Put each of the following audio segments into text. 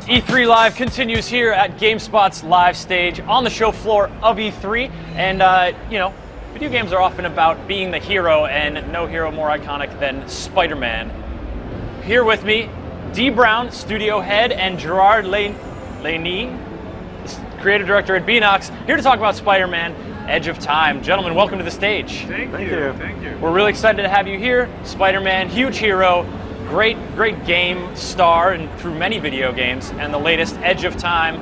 E3 Live continues here at GameSpot's live stage on the show floor of E3. And, you know, video games are often about being the hero, and no hero more iconic than Spider-Man. Here with me, Dee Brown, studio head, and Gerard Lainie, creative director at Beenox, here to talk about Spider-Man: Edge of Time. Gentlemen, welcome to the stage. Thank you. Thank you. We're really excited to have you here. Spider-Man, huge hero, great game star and through many video games, and the latest Edge of Time.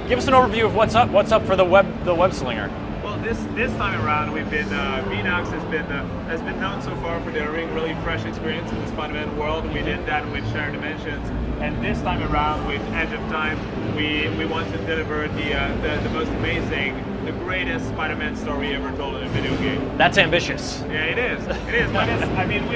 Give us an overview of what's up for the web slinger. Well, this time around, we've been Beenox has been known so far for delivering really fresh experience in the Spider-Man world. We did that with Shared Dimensions, and this time around with Edge of Time, we want to deliver the most amazing, the greatest Spider-Man story ever told in a video game. That's ambitious. Yeah, it is. It is. But I mean,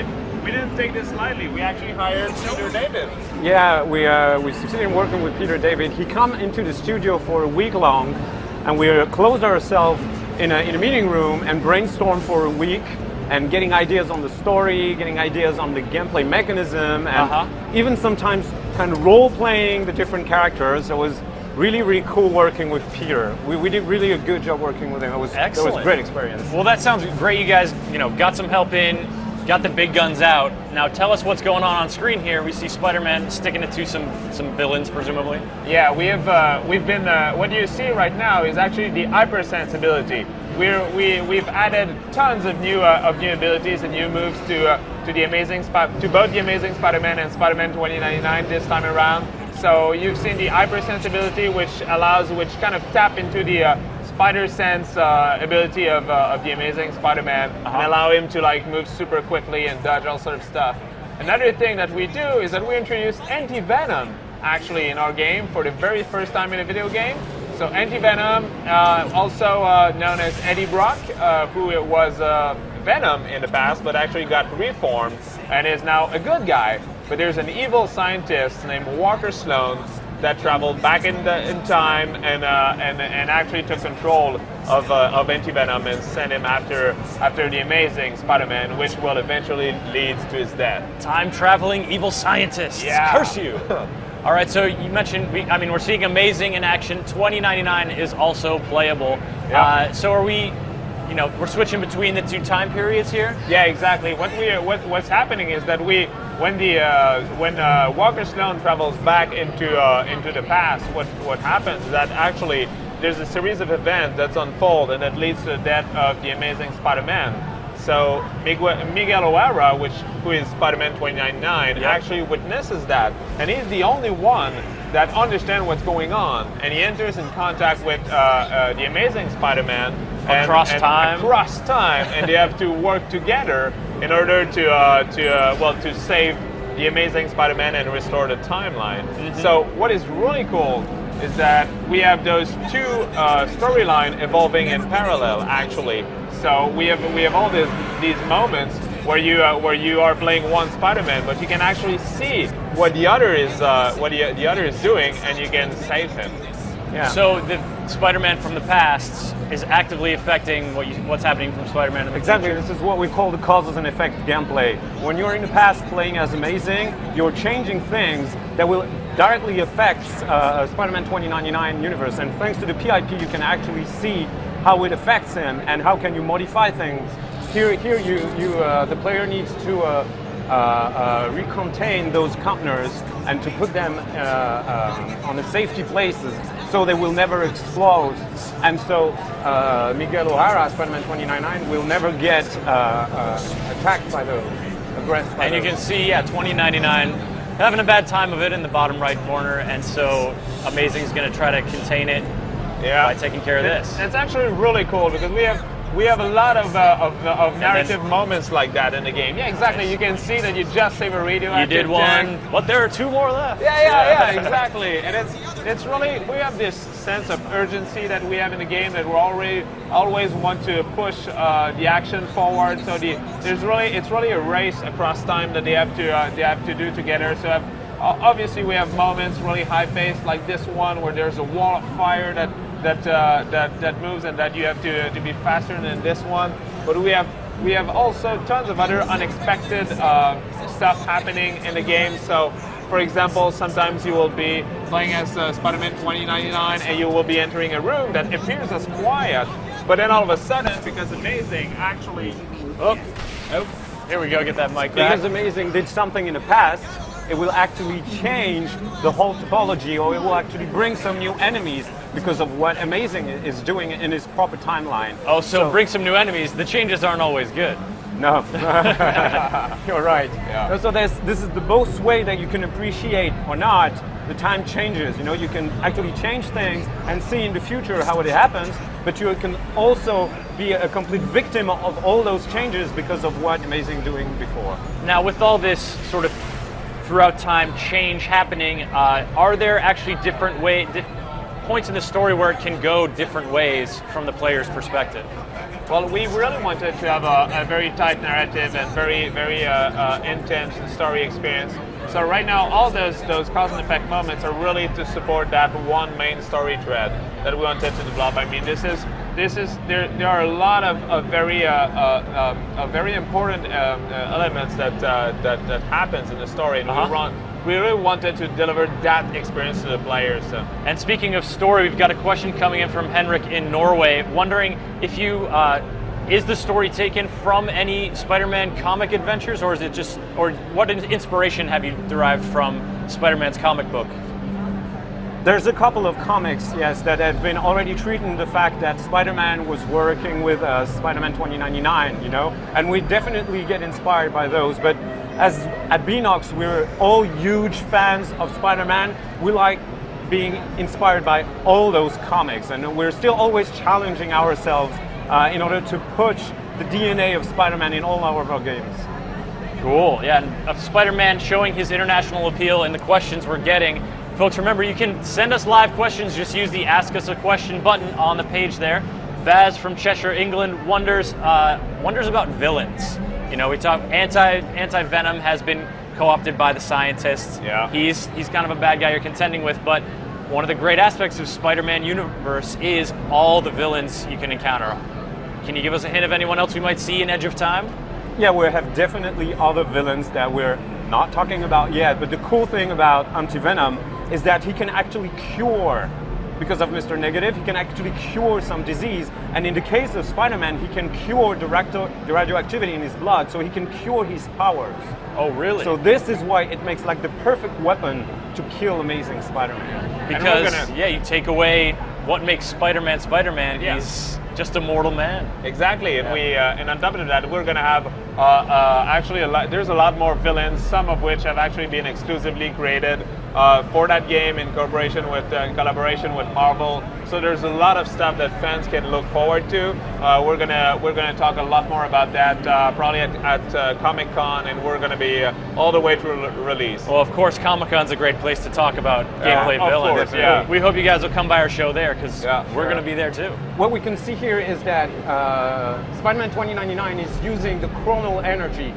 we didn't take this lightly. We actually hired Peter David. Yeah, we succeeded in working with Peter David. He came into the studio for a week long, and we closed ourselves in a meeting room and brainstormed for a week, and getting ideas on the story, getting ideas on the gameplay mechanism, and even sometimes kind of role-playing the different characters. It was really cool working with Peter. We did really a good job working with him. It was a great experience. Well, that sounds great. You guys, got some help in, got the big guns out. Now tell us what's going on screen here. We see Spider-Man sticking it to some villains, presumably. Yeah, we've been. What you see right now is actually the hypersensibility. We've added tons of new abilities and new moves to both the Amazing Spider-Man and Spider-Man 2099 this time around. So you've seen the hypersensibility, which kind of tap into the Spider Sense ability of the Amazing Spider-Man and allow him to move super quickly and dodge all sort of stuff. Another thing that we do is that we introduce Anti-Venom actually in our game for the very first time in a video game. So Anti-Venom, also known as Eddie Brock, who was Venom in the past, but actually got reformed and is now a good guy. But there's an evil scientist named Walker Sloan that traveled back in time and actually took control of Anti-Venom and sent him after the Amazing Spider-Man, which will eventually lead to his death. Time-traveling evil scientists. Yeah. Curse you. All right, so you mentioned, we're seeing Amazing in action. 2099 is also playable. Yeah. So are we, we're switching between the two time periods here? Yeah, exactly. What's happening is that when Walker Sloan travels back into the past, what happens is that actually there's a series of events that's unfold and that leads to the death of the Amazing Spider-Man. So Miguel O'Hara, who is Spider-Man 2099, actually witnesses that, and he's the only one that understands what's going on, and he enters in contact with the Amazing Spider-Man across time, and they have to work together in order to save the Amazing Spider-Man and restore the timeline. So what is really cool is that we have those two storylines evolving in parallel, actually. So we have all these moments where you are playing one Spider-Man, but you can actually see what the other is doing, and you can save him. Yeah. So the Spider-Man from the past is actively affecting what's happening from Spider-Man in the Exactly. future. This is what we call the causes and effect gameplay. When you're in the past playing as Amazing, you're changing things that will directly affect Spider-Man 2099 universe, and thanks to the PIP, you can actually see how it affects him and how can you modify things. Here, the player needs to recontain those containers and to put them on the safety places so they will never explode. And so Miguel O'Hara, Spider-Man 2099, will never get attacked by the aggressor. And you can see, 2099 having a bad time of it in the bottom right corner, and so Amazing is going to try to contain it by taking care of this. It's actually really cool because we have a lot of narrative moments like that in the game. Yeah, exactly. You can see that you just save a radio. You did one, but there are two more left. Yeah, exactly. And it's really, we have this sense of urgency that we have in the game that we always want to push the action forward. So it's really a race across time that they have to do together. So obviously we have moments really high-paced like this one where there's a wall of fire that moves and that you have to be faster than this one. But we have also tons of other unexpected stuff happening in the game. So For example, sometimes you will be playing as Spider-Man 2099 and you will be entering a room that appears as quiet, but then all of a sudden, because Amazing actually... Oh, here we go, get that mic back. Because Amazing did something in the past, it will actually change the whole topology, or it will actually bring some new enemies because of what Amazing is doing in its proper timeline. Oh, so bring some new enemies. The changes aren't always good. No, you're right. Yeah. So this is the both way that you can appreciate or not the time changes. You know, you can actually change things and see in the future how it happens, but you can also be a complete victim of all those changes because of what Amazing doing before. Now, with all this sort of throughout time change happening, are there actually different points in the story where it can go different ways from the player's perspective? Well, we really wanted to have a very tight narrative and very intense story experience. So right now, all those cause and effect moments are really to support that one main story thread that we wanted to develop. I mean, there are a lot of very important elements that happens in the story, and we really wanted to deliver that experience to the players. So. And speaking of story, we've got a question coming in from Henrik in Norway, wondering if you is the story taken from any Spider-Man comic adventures, or is it just, or what inspiration have you derived from Spider-Man's comic book? There's a couple of comics, yes, that have been already treating the fact that Spider-Man was working with Spider-Man 2099, you know, and we definitely get inspired by those. But as at Beenox, we're all huge fans of Spider-Man. We like being inspired by all those comics, and we're still always challenging ourselves in order to push the DNA of Spider-Man in all our games. Cool, yeah, and Spider-Man showing his international appeal in the questions we're getting. Folks, remember, you can send us live questions. Just use the Ask Us a Question button on the page there. Baz from Cheshire, England, wonders about villains. You know, we talk anti-Venom has been co-opted by the scientists. Yeah. He's kind of a bad guy you're contending with, but one of the great aspects of Spider-Man universe is all the villains you can encounter. Can you give us a hint of anyone else we might see in Edge of Time? Yeah, we have definitely other villains that we're not talking about yet, but the cool thing about Anti-Venom is that he can actually cure, because of Mr. Negative, he can actually cure some disease, and in the case of Spider-Man, he can cure the radioactivity in his blood, so he can cure his powers. Oh, really? So this is why it makes like the perfect weapon to kill Amazing Spider-Man. Because, yeah, you take away what makes Spider-Man Spider-Man, he's just a mortal man. Exactly, and we and on top of that, we're going to have actually there's a lot more villains, some of which have actually been exclusively created for that game in collaboration with Marvel. So there's a lot of stuff that fans can look forward to. We're gonna talk a lot more about that probably at Comic-Con, and we're gonna be all the way through release. Well, of course, Comic-Con's a great place to talk about gameplay villains. Of course, yeah. We hope you guys will come by our show there, because we're gonna be there too. What we can see here is that Spider-Man 2099 is using the chronal energy.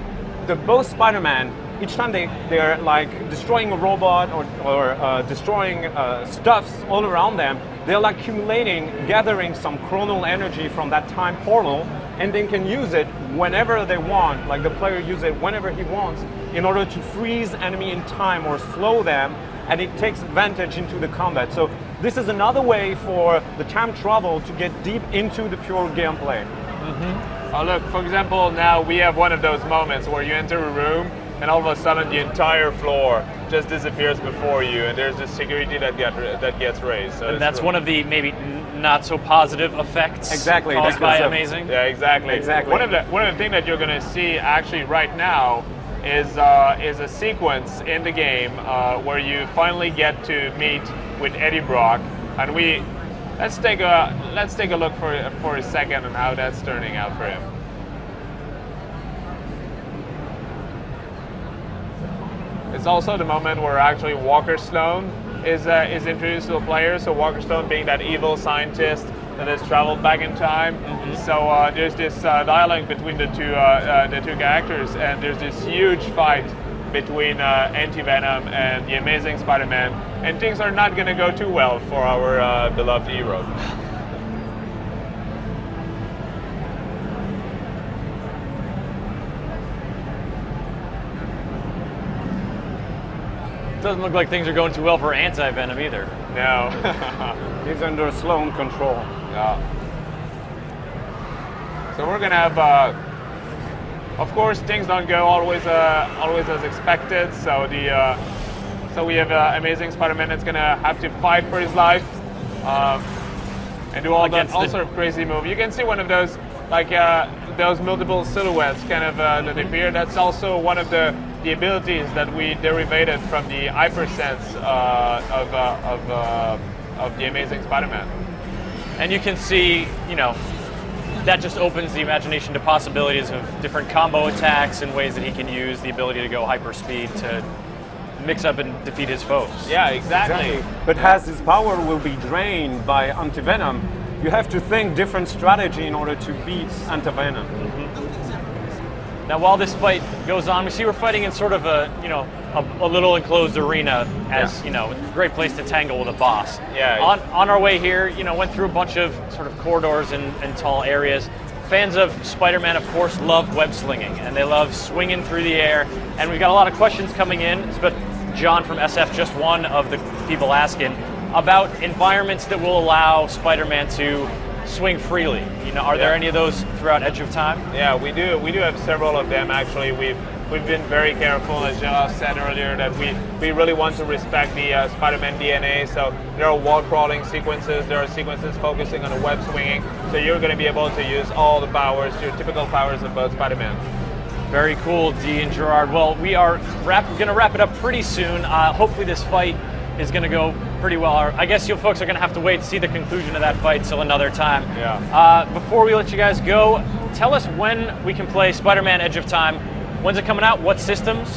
Both Spider-Man, each time they're like destroying a robot or destroying stuffs all around them, they're like accumulating, gathering some chronal energy from that time portal, and they can use it whenever they want, like the player use it whenever he wants, in order to freeze enemy in time or slow them, and it takes advantage into the combat. So this is another way for the time travel to get deep into the pure gameplay. Oh look, for example, now we have one of those moments where you enter a room and all of a sudden the entire floor just disappears before you, and there's this security that gets raised. So and that's one of the maybe not so positive effects caused by Amazing. Yeah, exactly. One of the things that you're going to see actually right now is a sequence in the game where you finally get to meet with Eddie Brock, and let's take a look for a second on how that's turning out for him. It's also the moment where actually Walker Stone is introduced to the player. So Walker Stone being that evil scientist that has traveled back in time. So there's this dialogue between the two characters, and there's this huge fight between Anti-Venom and the Amazing Spider-Man, and things are not going to go too well for our beloved hero. Doesn't look like things are going too well for Anti-Venom either. No. He's under Sloan control. Yeah. So we're gonna have, of course, things don't go always as expected. So so we have Amazing Spider-Man that's gonna have to fight for his life, and do all sort of crazy move. You can see one of those, like those multiple silhouettes, kind of that appear. That's also one of the abilities that we derivated from the hypersense of the Amazing Spider-Man. And you can see, you know, that just opens the imagination to possibilities of different combo attacks and ways that he can use the ability to go hyperspeed to mix up and defeat his foes. Yeah, exactly. But as his power will be drained by Anti-Venom, you have to think different strategy in order to beat Anti-Venom. Now, while this fight goes on, we see we're fighting in sort of a, you know, a little enclosed arena, as you know, a great place to tangle with a boss. Yeah. On our way here, you know, went through a bunch of sort of corridors and tall areas. Fans of Spider-Man, of course, love web slinging, and they love swinging through the air. And we've got a lot of questions coming in, but John from SF, just one of the people asking, about environments that will allow Spider-Man to swing freely. You know, are there any of those throughout Edge of Time? Yeah, we do. We do have several of them actually. We've been very careful, as Josh said earlier, that we really want to respect the Spider-Man DNA. So there are wall crawling sequences. There are sequences focusing on the web swinging. So you're going to be able to use all the powers, your typical powers of both Spider-Man. Very cool, Dee and Gerard. Well, we are going to wrap it up pretty soon. Hopefully this fight is going to go pretty well. I guess you folks are going to have to wait to see the conclusion of that fight till another time. Yeah. Before we let you guys go, tell us when we can play Spider-Man Edge of Time. When's it coming out? What systems?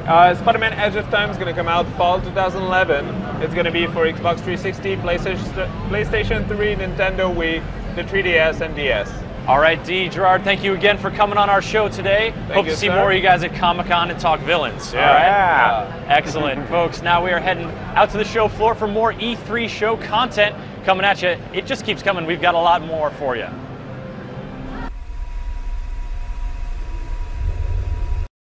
Spider-Man Edge of Time is going to come out fall 2011. It's going to be for Xbox 360, PlayStation 3, Nintendo Wii, the 3DS, and DS. All right, Dee, Gerard, thank you again for coming on our show today. Hope to see more of you guys at Comic-Con and talk villains. Yeah. All right? Excellent, folks. Now we are heading out to the show floor for more E3 show content coming at you. It just keeps coming. We've got a lot more for you.